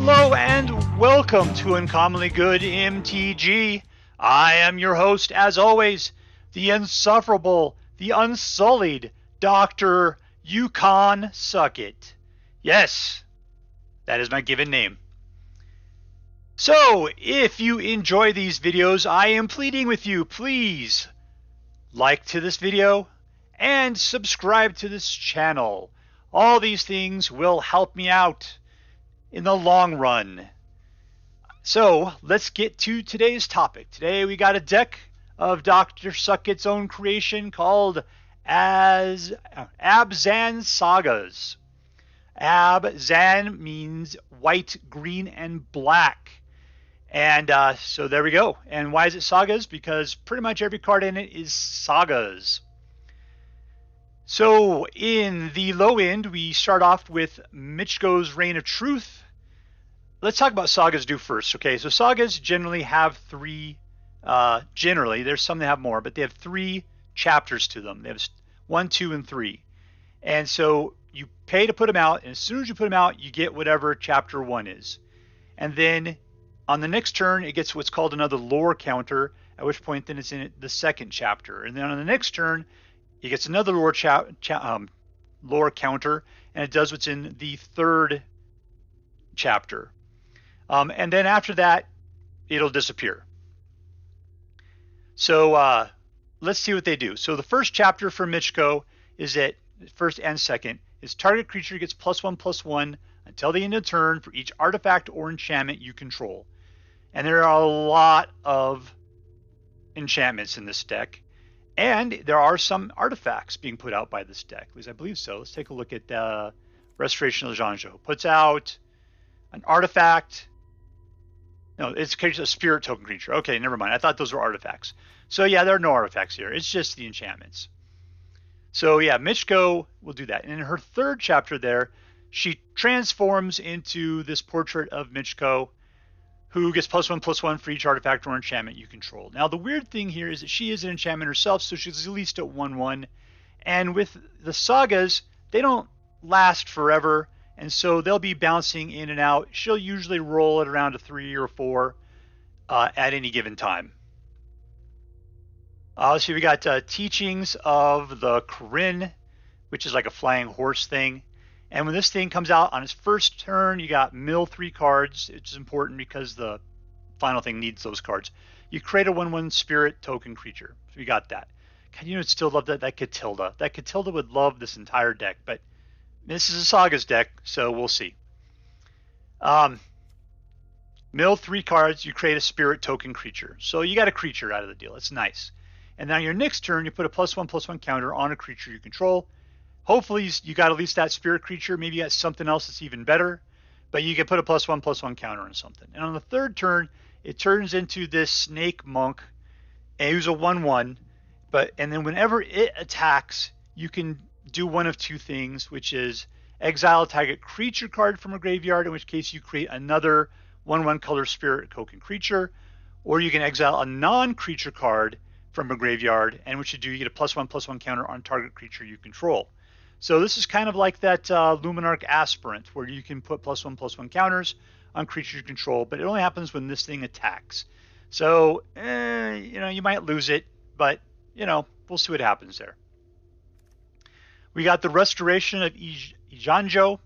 Hello and welcome to Uncommonly Good MTG. I am your host, as always, the insufferable, the unsullied Dr. Yukon Suckit. Yes, that is my given name. So, if you enjoy these videos, I am pleading with you, please like to this video and subscribe to this channel. All these things will help me out in the long run. So let's get to today's topic. Today we got a deck of Dr. Suckit's own creation called ABZAN Sagas. ABZAN means white, green, and black. And so there we go. And why is it sagas? Because pretty much every card in it is sagas. So in the low end, we start off with Michiko's Reign of Truth. Let's talk about sagas do first. Okay, so sagas generally have three, there's some that have more, but they have three chapters to them. They have 1, 2, and 3. And so you pay to put them out, and as soon as you put them out, you get whatever chapter 1 is. And then on the next turn, it gets what's called another lore counter, at which point then it's in the second chapter. And then on the next turn, it gets another lore counter, and it does what's in the third chapter. And then after that, it'll disappear. So let's see what they do. So the first chapter for Michiko is that first and second is target creature gets +1/+1 until the end of the turn for each artifact or enchantment you control. And there are a lot of enchantments in this deck. And there are some artifacts being put out by this deck. At least I believe so. Let's take a look at Restoration of Eiganjo. Puts out an artifact. No, it's a spirit token creature. Okay, never mind. I thought those were artifacts. So yeah, there are no artifacts here. It's just the enchantments. So yeah, Michiko will do that. And in her third chapter there, she transforms into this portrait of Michiko, who gets +1/+1 for each artifact or enchantment you control. Now, the weird thing here is that she is an enchantment herself, so she's at least at 1/1. And with the sagas, they don't last forever, and so they'll be bouncing in and out. She'll usually roll at around a 3 or 4 at any given time. Let's see, we got Teachings of the Kirin, which is like a flying horse thing. And when this thing comes out on its first turn, you got mill 3 cards, which is important because the final thing needs those cards. You create a 1/1 spirit token creature. So you got that. God, you know, still love that Catilda. That Catilda would love this entire deck, but this is a Sagas deck, so we'll see. Mill 3 cards, you create a spirit token creature. So you got a creature out of the deal. It's nice. And then on your next turn, you put a +1/+1 counter on a creature you control. Hopefully you got at least that spirit creature. Maybe you got something else that's even better, but you can put a +1/+1 counter on something. And on the third turn, it turns into this snake monk, and who's a 1/1. And then whenever it attacks, you can do one of two things, which is exile a target creature card from a graveyard, in which case you create another 1/1 color spirit token creature, or you can exile a non-creature card from a graveyard, and what you do, you get a +1/+1 counter on target creature you control. So this is kind of like that Luminarch Aspirant, where you can put +1/+1 counters on creatures you control, but it only happens when this thing attacks. So, you might lose it, but, we'll see what happens there. We got the Restoration of Eiganjo,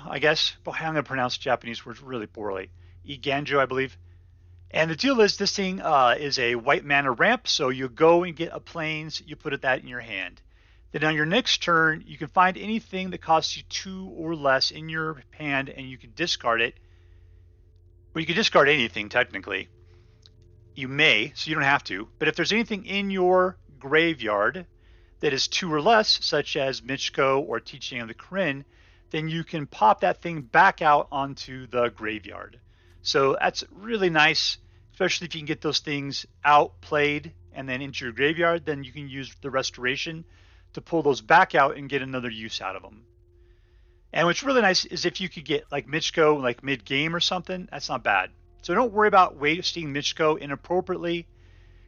I guess. Boy, I'm going to pronounce Japanese words really poorly. Eiganjo, I believe. And the deal is this thing is a white mana ramp, so you go and get a plains, you put that in your hand. Then on your next turn, you can find anything that costs you 2 or less in your hand, and you can discard it. Well, you can discard anything, technically. You may, so you don't have to. But if there's anything in your graveyard that is 2 or less, such as Michiko or Teaching of the Kirin, then you can pop that thing back out onto the graveyard. So that's really nice, especially if you can get those things outplayed and then into your graveyard. Then you can use the Restoration to pull those back out and get another use out of them. And what's really nice is if you could get like Michiko like mid-game or something, that's not bad. So don't worry about wasting Michiko inappropriately,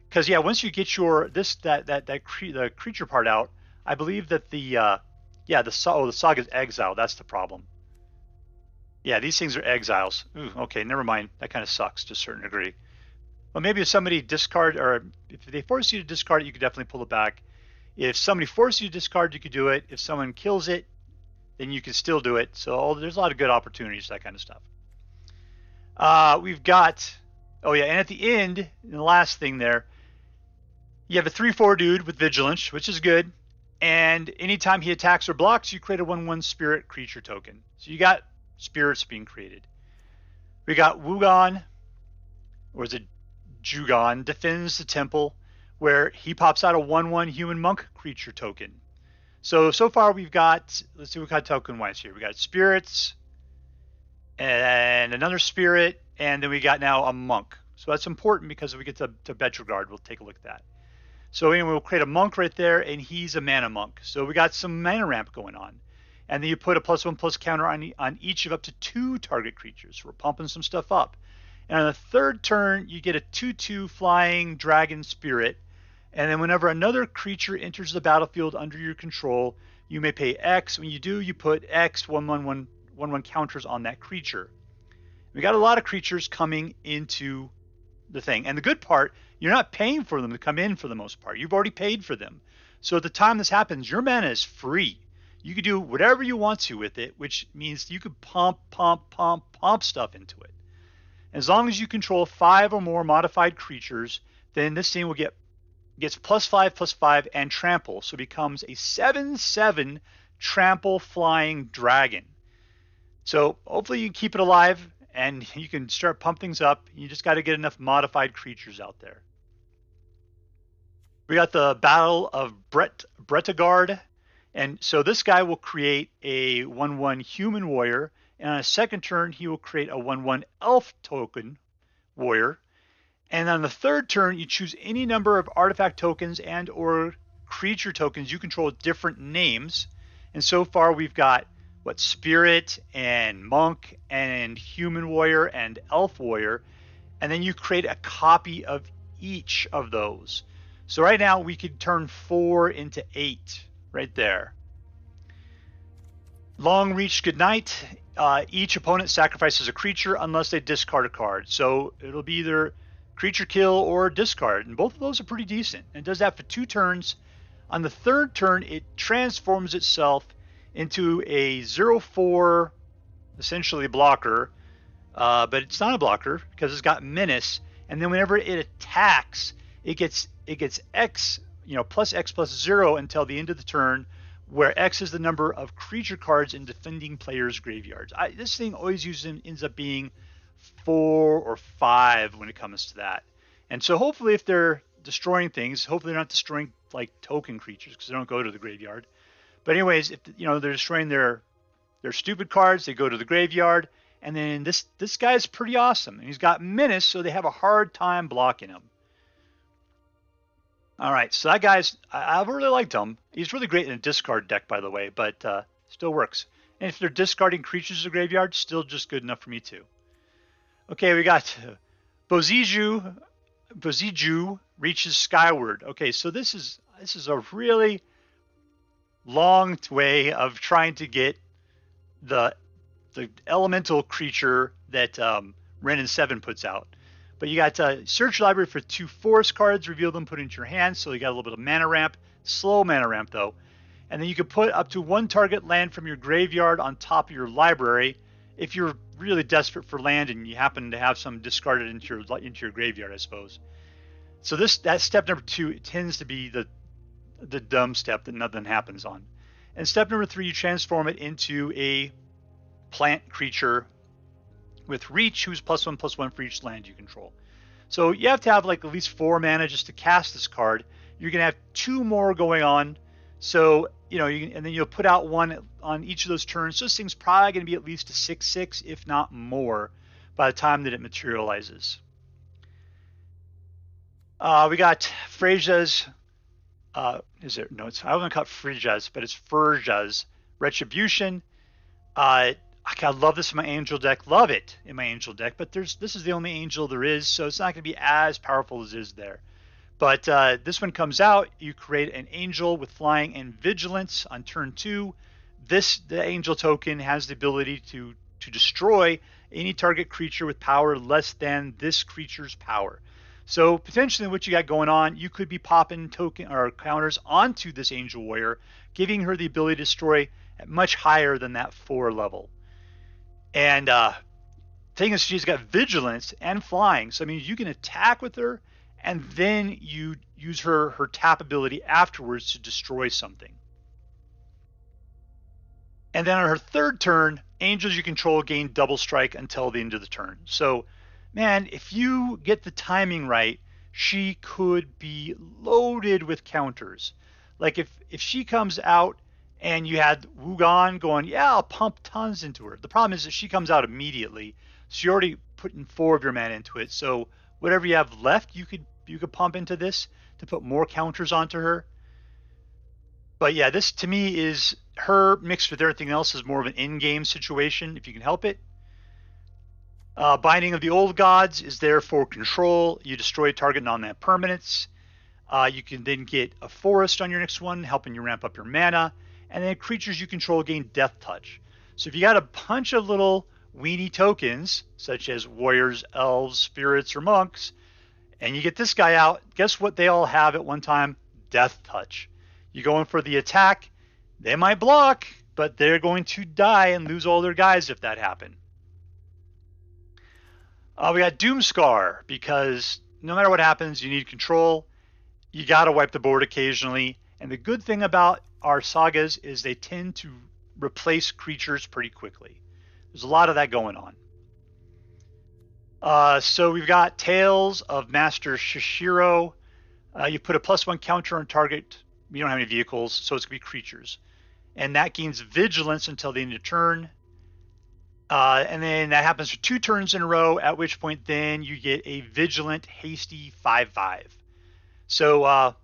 because yeah, once you get your the creature part out, I believe that the Saga's exile, that's the problem. Yeah, these things are exiles. Ooh, okay, never mind. That kind of sucks to a certain degree. Well, maybe if somebody discard, or if they force you to discard it, you could definitely pull it back. If somebody forces you to discard, you could do it. If someone kills it, then you can still do it. So there's a lot of good opportunities, that kind of stuff. We've got, oh yeah, and at the end, the last thing there, you have a 3/4 dude with vigilance, which is good. And anytime he attacks or blocks, you create a 1/1 spirit creature token. So you got spirits being created. We got Wugan, or is it Jugan, defends the temple, where he pops out a 1/1 human monk creature token. So far we've got, let's see what kind of token wise here. We got spirits, and another spirit, and then we got now a monk. So that's important because if we get to Bretagard, we'll take a look at that. So anyway, we'll create a monk right there, and he's a mana monk. So we got some mana ramp going on. And then you put a +1/+1 counter on each of up to 2 target creatures. So we're pumping some stuff up. And on the third turn, you get a 2/2 flying dragon spirit. And then whenever another creature enters the battlefield under your control, you may pay X. When you do, you put X 1/1 counters on that creature. We got a lot of creatures coming into the thing. And the good part, you're not paying for them to come in for the most part. You've already paid for them. So at the time this happens, your mana is free. You can do whatever you want to with it, which means you could pump stuff into it. As long as you control 5 or more modified creatures, then this thing will gets +5/+5 and trample, so it becomes a 7/7 trample flying dragon. So hopefully you can keep it alive and you can start pump things up. You just got to get enough modified creatures out there. We got the Battle of Bretagard, and so this guy will create a 1/1 human warrior, and on a second turn he will create a 1/1 elf token warrior. And on the third turn, you choose any number of artifact tokens and or creature tokens you control with different names. And so far we've got spirit and monk and human warrior and elf warrior. And then you create a copy of each of those. So right now we could turn 4 into 8 right there. Long reach goodnight. Each opponent sacrifices a creature unless they discard a card. So it'll be either creature kill or discard, and both of those are pretty decent. And it does that for 2 turns. On the third turn, it transforms itself into a 0/4, essentially blocker, but it's not a blocker because it's got menace. And then whenever it attacks, it gets X, +X+0 until the end of the turn, where X is the number of creature cards in defending players' graveyards. This thing always ends up being 4 or 5 when it comes to that. And so hopefully if they're destroying things, hopefully they're not destroying like token creatures because they don't go to the graveyard. But anyways, if they're destroying their stupid cards, they go to the graveyard. And then this guy's pretty awesome. And he's got menace, so they have a hard time blocking him. All right, so that guy's, I've really liked him. He's really great in a discard deck, by the way, but still works. And if they're discarding creatures to the graveyard, still just good enough for me too. Okay, we got Boseiju reaches Skyward. Okay, so this is a really long way of trying to get the elemental creature that Ren and 7 puts out. But you got search your library for 2 forest cards, reveal them, put into your hand. So you got a little bit of mana ramp, slow mana ramp though. And then you can put up to 1 target land from your graveyard on top of your library. If you're really desperate for land and you happen to have some discarded into your graveyard, I suppose. So that step number 2, it tends to be the dumb step that nothing happens on. And step number 3, you transform it into a plant creature with reach, who's +1/+1 for each land you control. So you have to have like at least 4 mana just to cast this card. You're gonna have 2 more going on. So and then you'll put out 1 on each of those turns. So this thing's probably gonna be at least a 6/6, if not more, by the time that it materializes. We got Firja's. I was gonna call it Firja's, but it's Firja's Retribution. I love this in my angel deck. Love it in my angel deck, but this is the only angel there is, so it's not going to be as powerful as it is there. But this one comes out, you create an angel with flying and vigilance on turn 2. The angel token has the ability to to destroy any target creature with power less than this creature's power. So potentially what you got going on, you could be popping token or counters onto this Angel Warrior, giving her the ability to destroy at much higher than that 4 level. And thing is, she's got vigilance and flying, so I mean you can attack with her, and then you use her tap ability afterwards to destroy something. And then on her 3rd turn, angels you control gain double strike until the end of the turn. So, man, if you get the timing right, she could be loaded with counters. Like if she comes out and you had Jugan going, yeah, I'll pump tons into her. The problem is that she comes out immediately, so you're already putting 4 of your mana into it. So whatever you have left, you could pump into this to put more counters onto her. But yeah, this to me is her mixed with everything else is more of an in-game situation if you can help it. Binding of the Old Gods is there for control. You destroy a target non-land permanents. You can then get a forest on your next one, helping you ramp up your mana. And then creatures you control gain Death Touch. So if you got a bunch of little weenie tokens, such as warriors, elves, spirits, or monks, and you get this guy out, guess what they all have at one time? Death Touch. You go in for the attack, they might block, but they're going to die and lose all their guys if that happened. We got Doomskar, because no matter what happens, you need control. You got to wipe the board occasionally. And the good thing about our sagas is they tend to replace creatures pretty quickly. There's a lot of that going on. So we've got Tales of Master Seshiro. You put a +1 counter on target. You don't have any vehicles, so it's going to be creatures. And that gains vigilance until the end of the turn. And then that happens for 2 turns in a row, at which point then you get a vigilant, hasty 5/5. So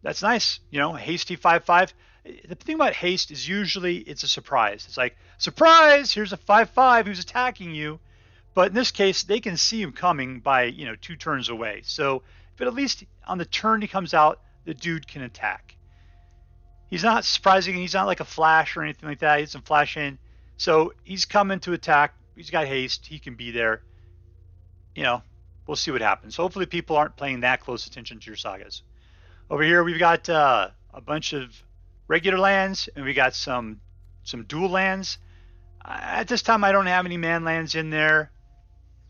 that's nice, you know, hasty 5/5. The thing about haste is usually it's a surprise. It's like, surprise, here's a 5/5 who's attacking you. But in this case, they can see him coming by, 2 turns away. So, but at least on the turn he comes out, the dude can attack. He's not surprising. He's not like a flash or anything like that. He doesn't flash in. So he's coming to attack. He's got haste. He can be there. We'll see what happens. Hopefully people aren't paying that close attention to your sagas. Over here we've got a bunch of regular lands, and we got some dual lands. At this time I don't have any man lands in there.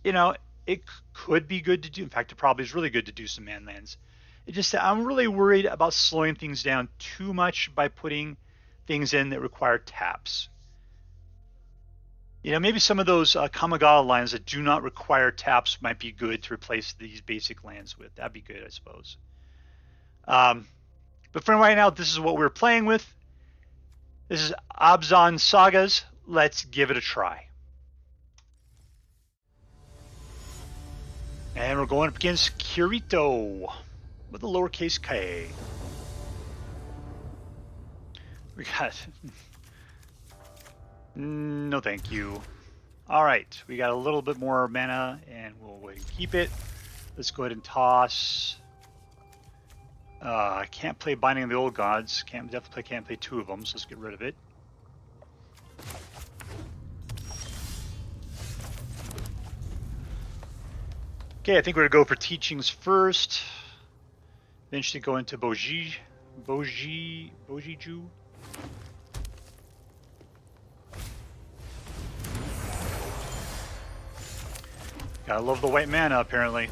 It could be good to do. In fact, it probably is really good to do some man lands. I'm really worried about slowing things down too much by putting things in that require taps. Maybe some of those Kamigawa lines that do not require taps might be good to replace these basic lands with. That'd be good, I suppose. But for right now, this is what we're playing with. This is ABZAN Sagas. Let's give it a try. And we're going up against Kirito with a lowercase k. We got... No thank you. Alright, we got a little bit more mana, and we'll go ahead and keep it. Let's go ahead and toss... I can't play Binding of the Old Gods. Can't play 2 of them, so let's get rid of it. Okay, I think we're going to go for Teachings first. Then should go into Boseiju. Gotta love the white mana, apparently.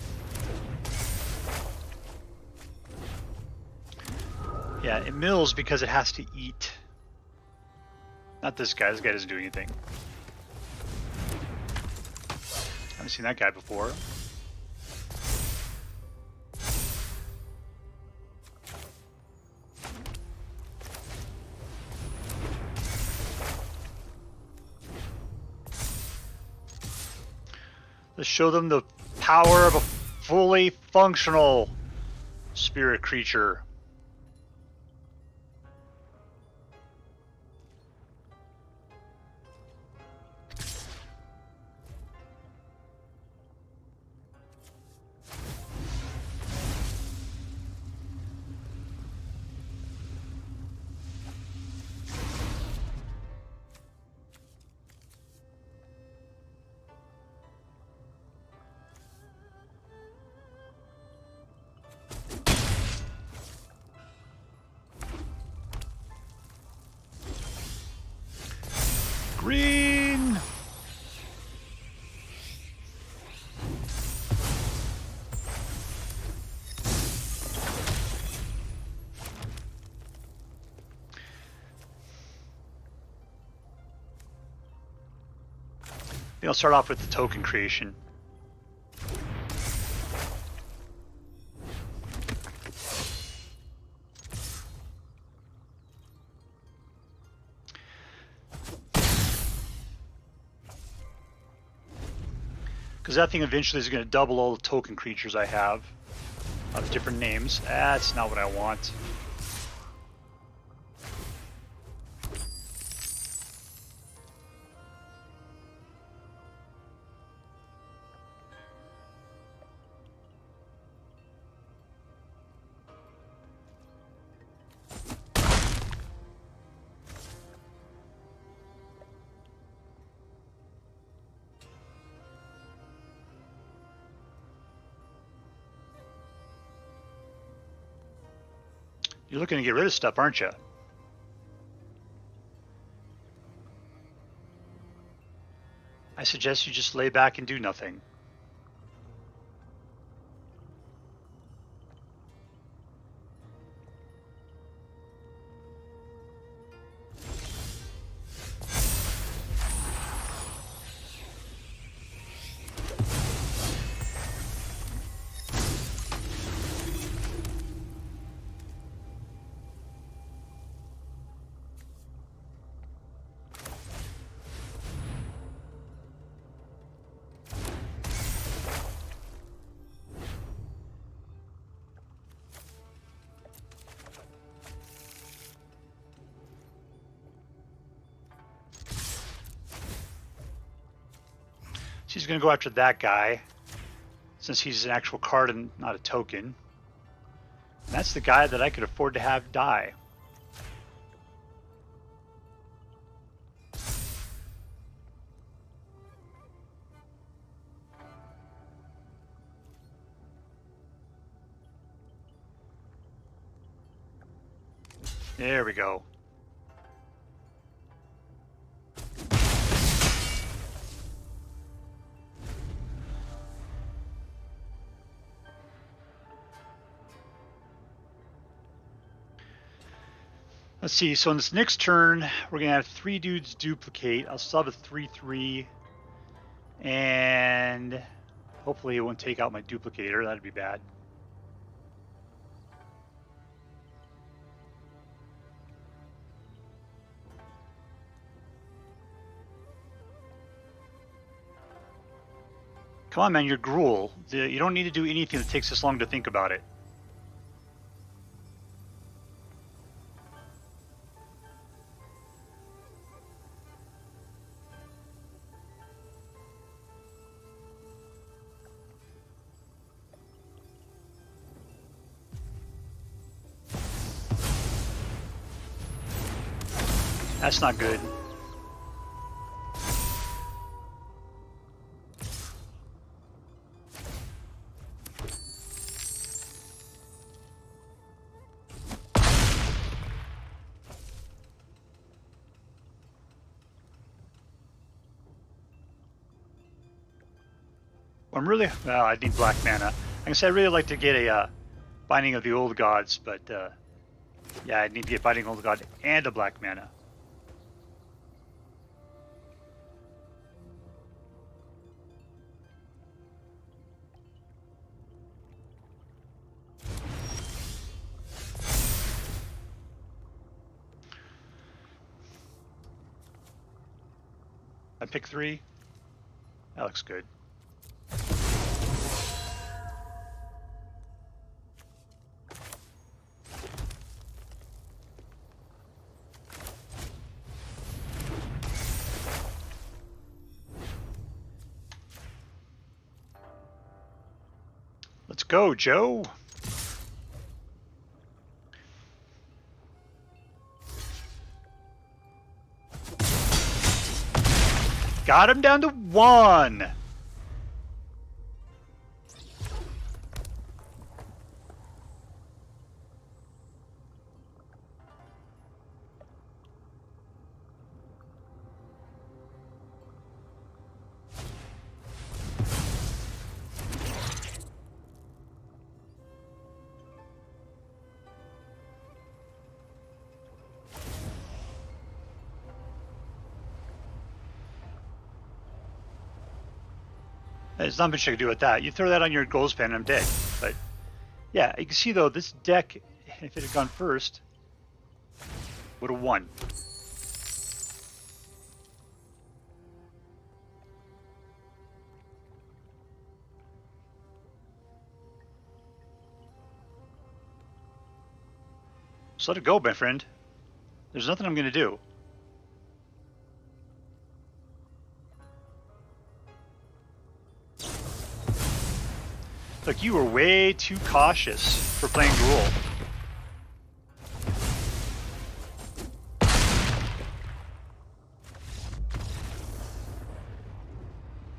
Yeah, it mills because it has to eat. Not this guy. This guy doesn't do anything. Haven't seen that guy before. Let's show them the power of a fully functional spirit creature. I'll start off with the token creation. Because that thing eventually is going to double all the token creatures I have of different names. That's not what I want. You're looking to get rid of stuff, aren't you? I suggest you just lay back and do nothing. She's going to go after that guy, since he's an actual card and not a token. And that's the guy that I could afford to have die. There we go. Let's see, so in this next turn, we're going to have 3 dudes duplicate. I'll still have a 3/3. And hopefully it won't take out my duplicator. That'd be bad. Come on, man, you're Gruul. You don't need to do anything that takes this long to think about it. That's not good. I'm really, well, I need black mana. Like I said, I'd really like to get a Binding of the Old Gods, but yeah, I need to get Binding of the Old God and a black mana. I pick 3. That looks good. Let's go, Joe. Got him down to 1. There's not much I can do with that. You throw that on your goals pen and I'm dead. But yeah, you can see though, this deck, if it had gone first, would have won. Just let it go, my friend. There's nothing I'm going to do. Look, you were way too cautious for playing Gruul.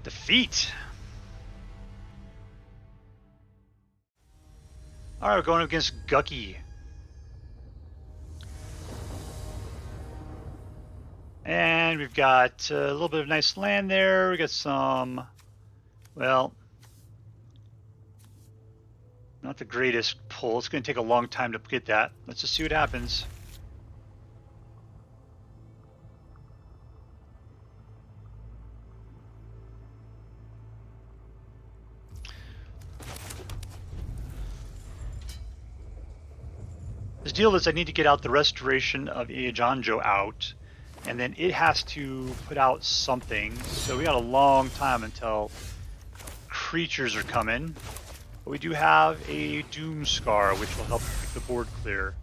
Defeat. All right, we're going against Gucky. And we've got a little bit of nice land there. We got some, well, not the greatest pull. It's going to take a long time to get that. Let's just see what happens. The deal is I need to get out the Restoration of Eiganjo out, and then it has to put out something. So we got a long time until creatures are coming. But we do have a Doomskar, which will help keep the board clear.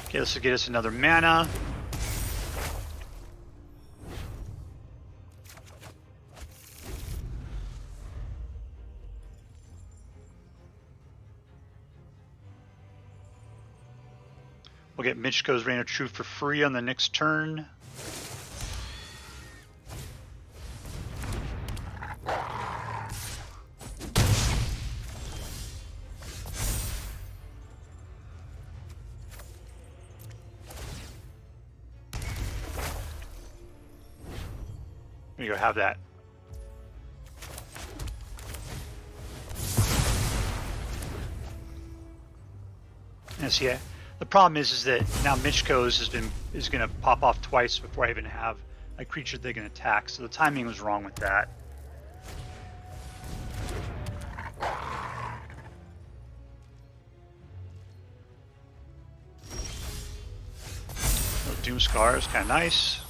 Okay, this will get us another mana. We'll get Michiko's Reign of Truth for free on the next turn. There you go, have that. And see, the problem is that now Michiko's is going to pop off twice before I even have a creature they can attack. So the timing was wrong with that. Doomskar is kind of nice.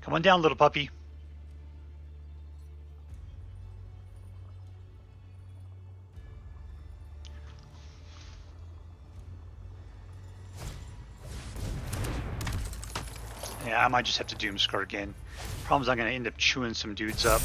Come on down, little puppy. Yeah, I might just have to Doomskar again. Problem's I'm going to end up chewing some dudes up.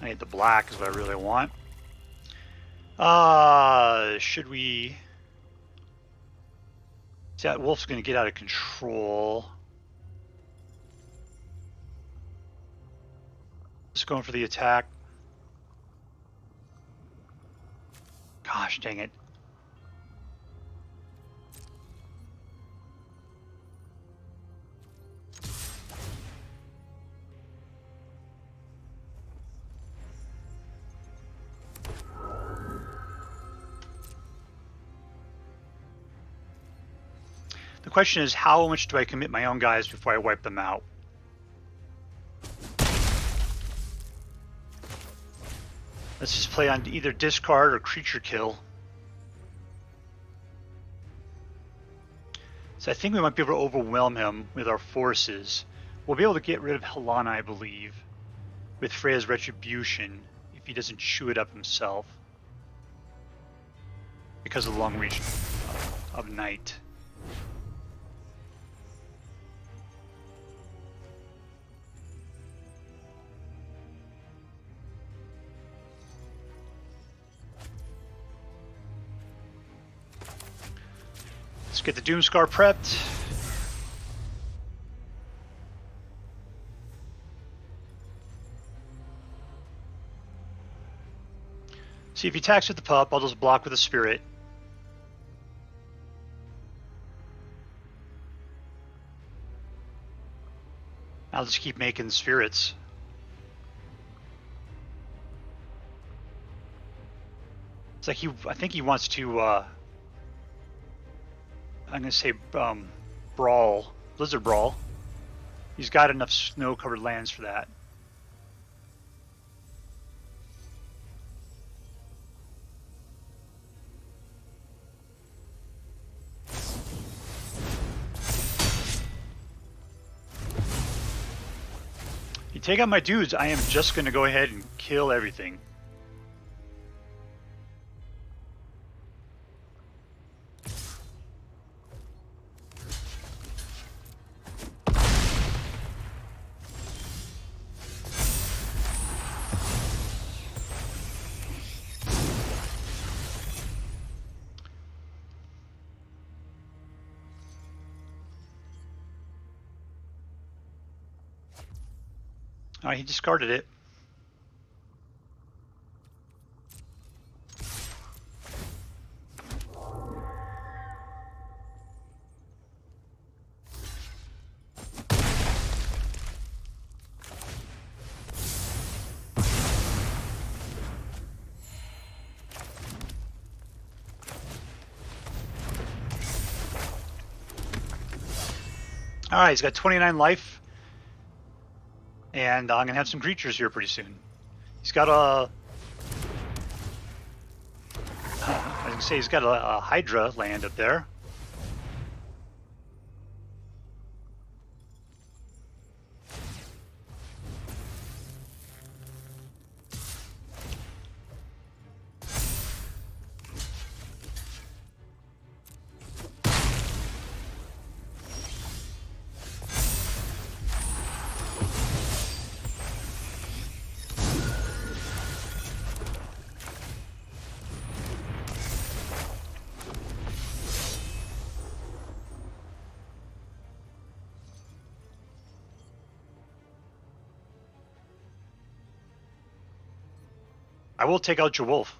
I need the black is what I really want. Should we... See, that wolf's going to get out of control. Just going for the attack. Gosh, dang it. question is, how much do I commit my own guys before I wipe them out? Let's just play on either discard or creature kill. So I think we might be able to overwhelm him with our forces. We'll be able to get rid of Helana, I believe, with Freya's Retribution if he doesn't chew it up himself. Because of the long reach of night. Let's get the Doomskar prepped. See, if he attacks with the pup, I'll just block with a spirit. I'll just keep making spirits. It's like I think he wants to, I'm going to say, Brawl. Blizzard Brawl. He's got enough snow-covered lands for that. You take out my dudes, I am just going to go ahead and kill everything. Alright, he discarded it. Alright, he's got 29 life. And I'm going to have some creatures here pretty soon. He's got a... I was going to say he's got a Hydra land up there. I will take out your wolf.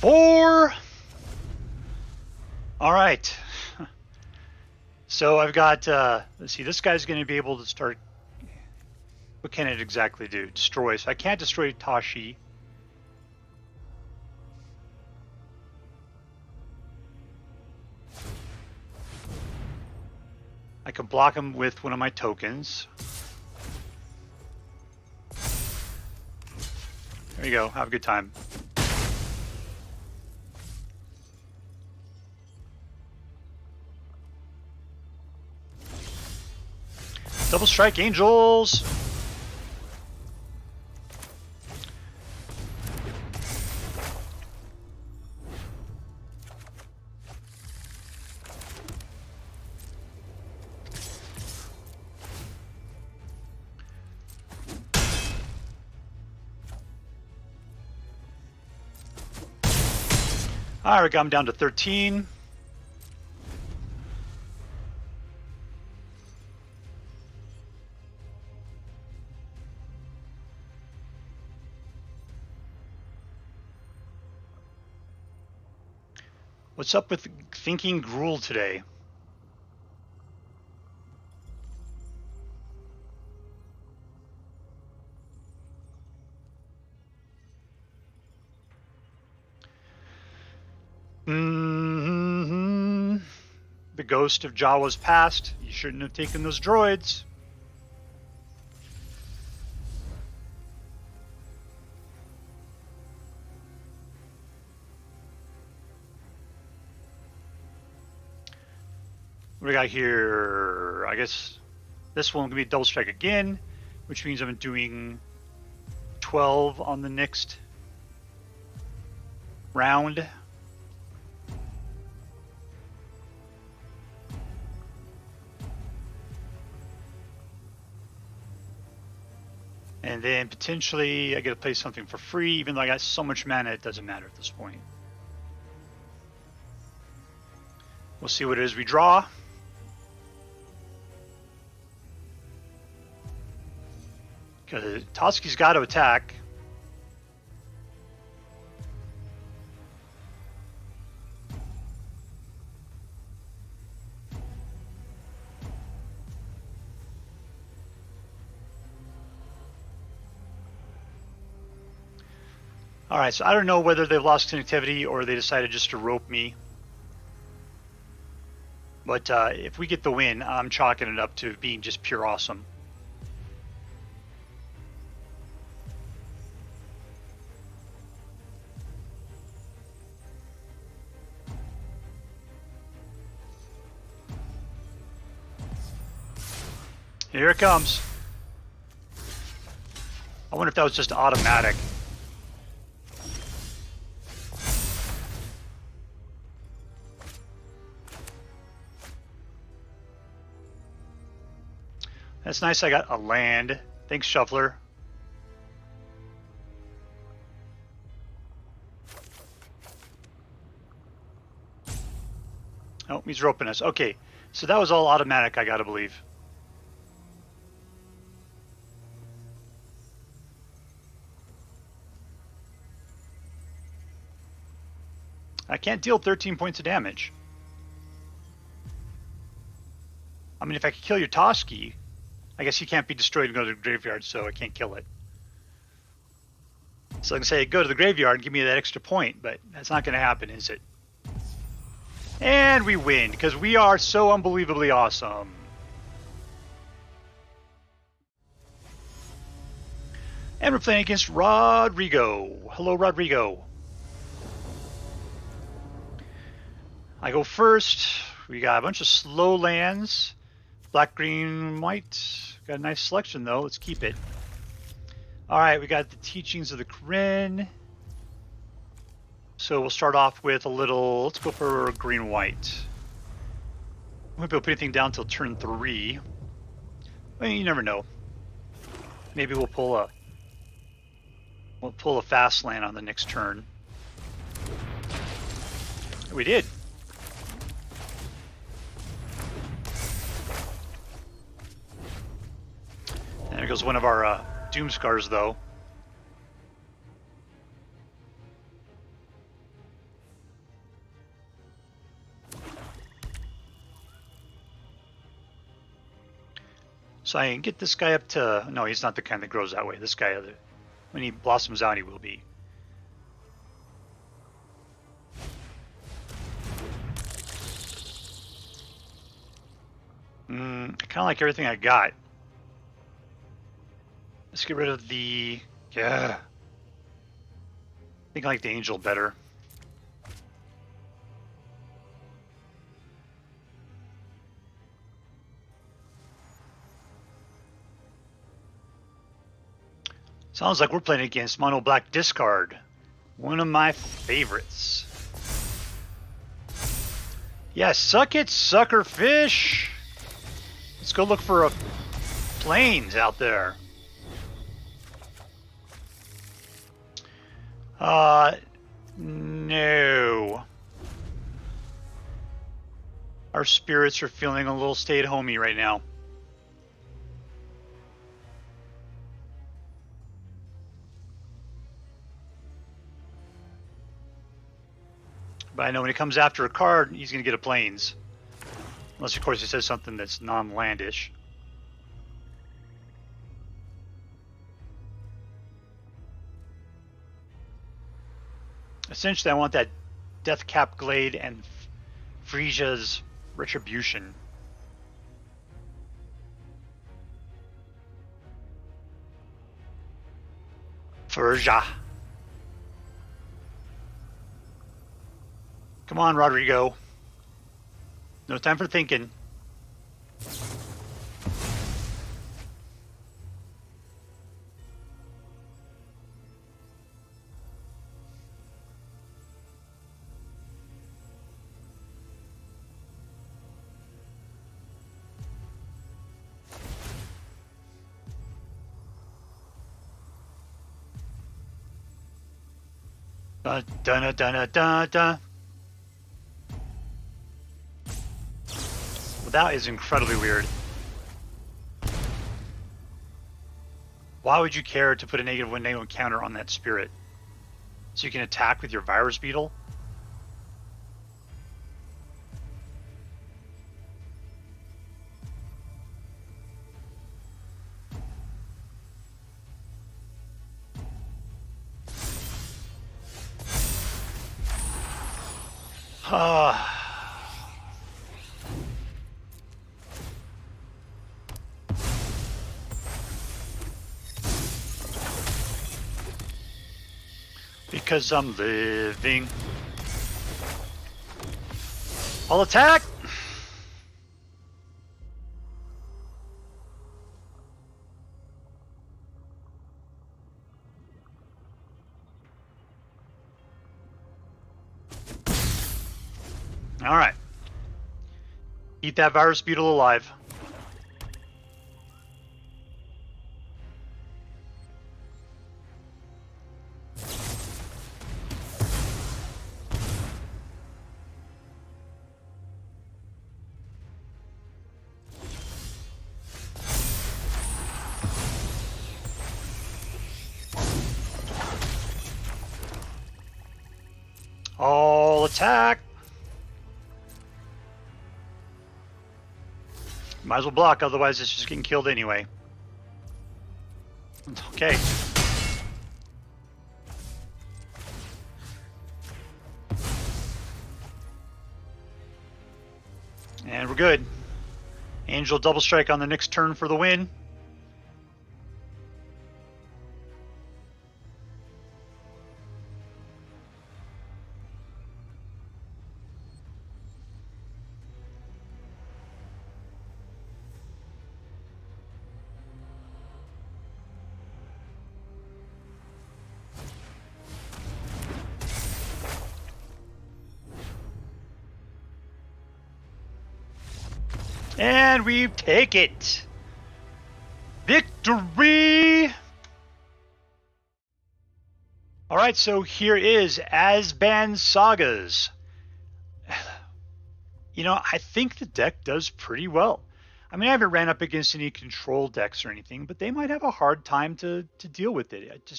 Four. All right. So I've got, let's see, this guy's going to be able to start, what can it exactly do? Destroy. So I can't destroy Tashi. I can block him with one of my tokens. There you go. Have a good time. Double strike angels. All right, we got him down to 13. What's up with thinking Gruul today? The ghost of Jawa's past. You shouldn't have taken those droids. What do we got here? I guess this one will be double strike again, which means I'm doing 12 on the next round. And then potentially I get to play something for free, even though I got so much mana, it doesn't matter at this point. We'll see what it is we draw. Because Toski's got to attack. Alright, so I don't know whether they've lost connectivity or they decided just to rope me. But if we get the win, I'm chalking it up to being just pure awesome. Here it comes. I wonder if that was just automatic. That's nice, I got a land. Thanks, Shuffler. Oh, he's roping us. Okay, so that was all automatic, I gotta believe. I can't deal 13 points of damage. I mean, if I could kill your Toski, I guess he can't be destroyed and go to the graveyard, so I can't kill it. So I can say, go to the graveyard and give me that extra point, but that's not going to happen, is it? And we win, because we are so unbelievably awesome. And we're playing against Rodrigo. Hello, Rodrigo. I go first. We got a bunch of slow lands. Black, green, white. Got a nice selection, though. Let's keep it. Alright, we got the teachings of the Kirin. So we'll start off with a little... Let's go for green-white. I won't be able to put anything down until turn 3. Well, you never know. Maybe we'll pull a... We'll pull a fast land on the next turn. We did. And there goes one of our Doomskars, though. So I can get this guy up to... No, he's not the kind that grows that way. This guy, when he blossoms out, he will be. I kind of like everything I got. Let's get rid of the... Yeah. I think I like the angel better. Sounds like we're playing against Mono Black Discard. One of my favorites. Yeah, suck it, sucker fish. Let's go look for a plains out there. No. Our spirits are feeling a little stay-at-homey right now. But I know when he comes after a card, he's going to get a plains. Unless, of course, he says something that's non-landish. Essentially, I want that Deathcap Glade and Firja's Retribution. Firja. Come on, Rodrigo. No time for thinking. Da da da da da. Well, that is incredibly weird. Why would you care to put a -1/-1 counter on that spirit? So you can attack with your virus beetle? Because I'm living. I'll attack! Alright. Eat that virus beetle alive. All attack! Might as well block, otherwise it's just getting killed anyway. Okay. And we're good. Angel double strike on the next turn for the win. And we take it. Victory! Alright, so here is ABZAN Sagas. You know, I think the deck does pretty well. I mean, I haven't ran up against any control decks or anything, but they might have a hard time to deal with it.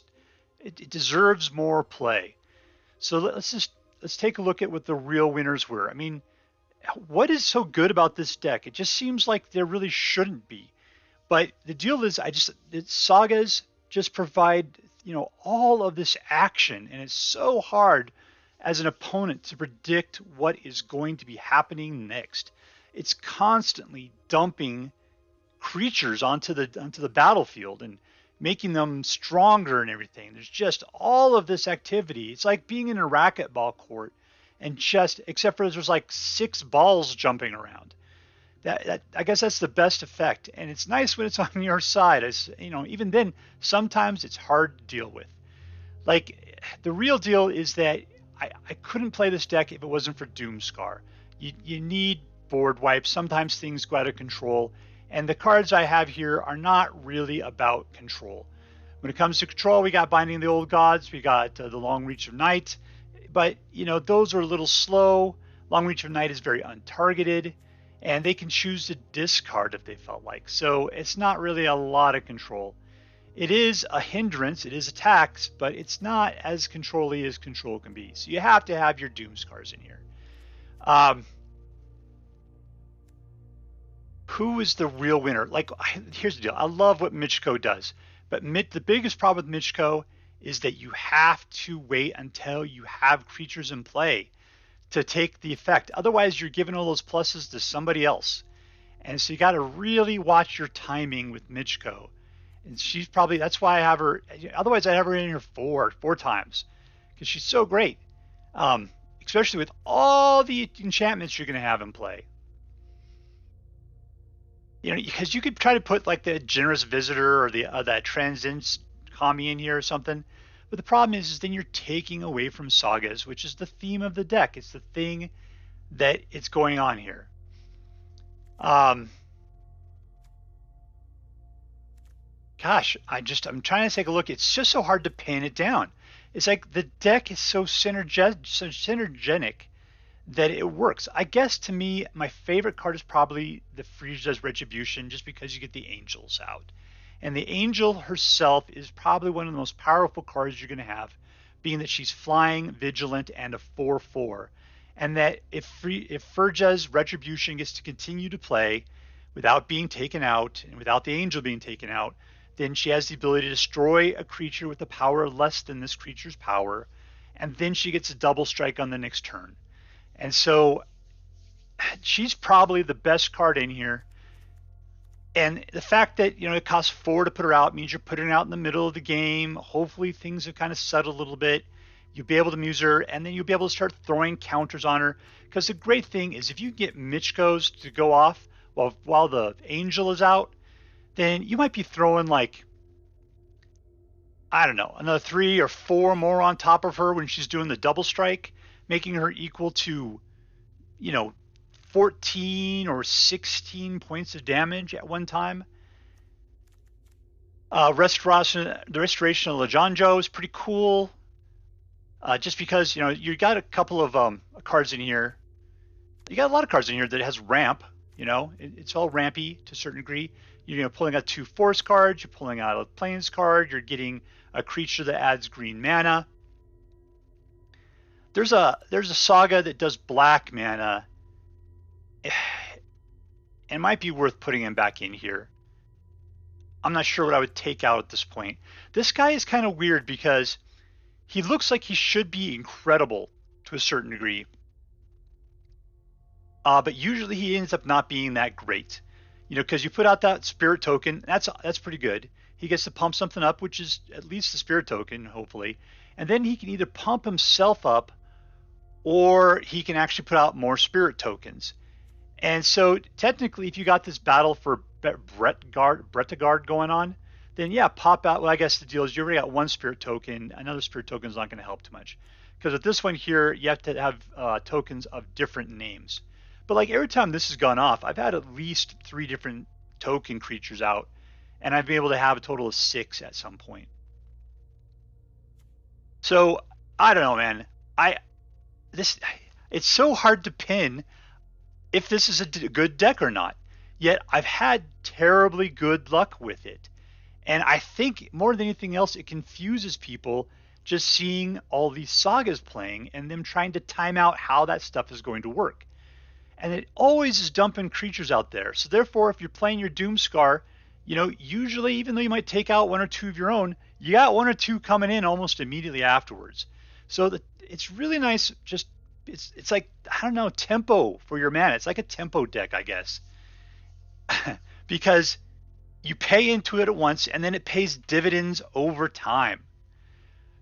It deserves more play. So let's take a look at what the real winners were. I mean, what is so good about this deck? It just seems like there really shouldn't be. But the deal is, Sagas just provide, you know, all of this action, and it's so hard as an opponent to predict what is going to be happening next. it's constantly dumping creatures onto the battlefield and making them stronger and everything. There's just all of this activity. It's like being in a racquetball court, and just except for there's like 6 balls jumping around. That I guess that's the best effect, and it's nice when it's on your side. As you know, even then, sometimes it's hard to deal with. Like, the real deal is that I couldn't play this deck if it wasn't for Doomskar. You need board wipes. Sometimes things go out of control, and the cards I have here are not really about control. When it comes to control, we got Binding the Old Gods, we got the Long Reach of Night, but you know, those are a little slow. Long Reach of Night is very untargeted, and they can choose to discard if they felt like. So it's not really a lot of control. It is a hindrance, it is a tax, but it's not as control-y as control can be. So you have to have your Doomskars in here. Who is the real winner? Like, here's the deal. I love what Michiko does, but the biggest problem with Michiko is that you have to wait until you have creatures in play to take the effect. Otherwise, you're giving all those pluses to somebody else. And so you got to really watch your timing with Michiko. And she's probably, that's why I have her. Otherwise, I'd have her in here four times, because she's so great. Especially with all the enchantments you're going to have in play. You know, because you could try to put like the Generous Visitor or the that Transcendence Kami in here or something. But the problem is then you're taking away from Sagas, which is the theme of the deck. It's the thing that it's going on here. Gosh, I'm trying to take a look. It's just so hard to pin it down. It's like the deck is so synergenic that it works. I guess to me, my favorite card is probably the Firja's Retribution, just because you get the angels out. And the angel herself is probably one of the most powerful cards you're going to have, being that she's flying, vigilant, and a 4/4. And that if Firja's Retribution gets to continue to play without being taken out, and without the angel being taken out, then she has the ability to destroy a creature with a power less than this creature's power, and then she gets a double strike on the next turn. And so she's probably the best card in here. And the fact that, you know, it costs 4 to put her out means you're putting her out in the middle of the game. Hopefully things have kind of settled a little bit. You'll be able to muse her, and then you'll be able to start throwing counters on her. Because the great thing is if you get Michiko's to go off while the angel is out, then you might be throwing like, I don't know, another 3 or 4 more on top of her when she's doing the double strike, making her equal to, you know, 14 or 16 points of damage at one time. The Restoration of Eiganjo is pretty cool. Just because, you know, you got a couple of cards in here. You got a lot of cards in here that has ramp. You know, it's all rampy to a certain degree. You're pulling out 2 force cards. You're pulling out a plains card. You're getting a creature that adds green mana. There's a saga that does black mana. It might be worth putting him back in here. I'm not sure what I would take out at this point. This guy is kind of weird because he looks like he should be incredible to a certain degree. But usually he ends up not being that great. You know, because you put out that spirit token, that's pretty good. He gets to pump something up, which is at least the spirit token, hopefully. And then he can either pump himself up, or he can actually put out more spirit tokens. And so technically, if you got this battle for Bretagard going on, then yeah, pop out. Well, I guess the deal is you already got 1 spirit token. Another spirit token is not going to help too much. Because with this one here, you have to have tokens of different names. But like every time this has gone off, I've had at least 3 different token creatures out. And I've been able to have a total of 6 at some point. So, I don't know, man. It's so hard to pin if this is a good deck or not. Yet I've had terribly good luck with it. And I think more than anything else, it confuses people just seeing all these sagas playing and them trying to time out how that stuff is going to work. And it always is dumping creatures out there. So therefore, if you're playing your Doomskar, you know, usually even though you might take out 1 or 2 of your own, you got 1 or 2 coming in almost immediately afterwards. So it's really nice just it's like, I don't know, tempo for your mana. It's like a tempo deck, I guess. Because you pay into it at once and then it pays dividends over time.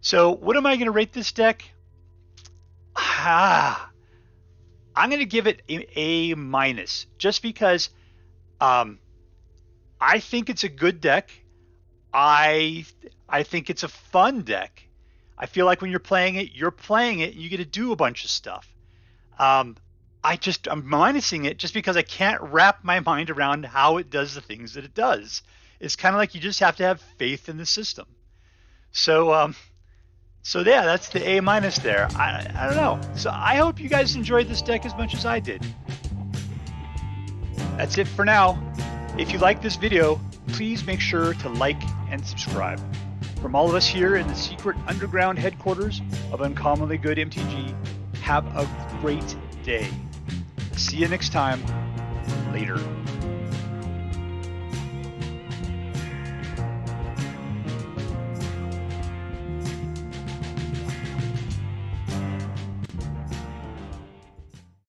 So what am I going to rate this deck? I'm going to give it A minus, just because I think it's a good deck. I think it's a fun deck. I feel like when you're playing it, you get to do a bunch of stuff. I'm minusing it just because I can't wrap my mind around how it does the things that it does. It's kind of like you just have to have faith in the system. So yeah, that's the A minus there. I don't know. So I hope you guys enjoyed this deck as much as I did. That's it for now. If you like this video, please make sure to like and subscribe. From all of us here in the secret underground headquarters of Uncommonly Good MTG, have a great day. See you next time. Later.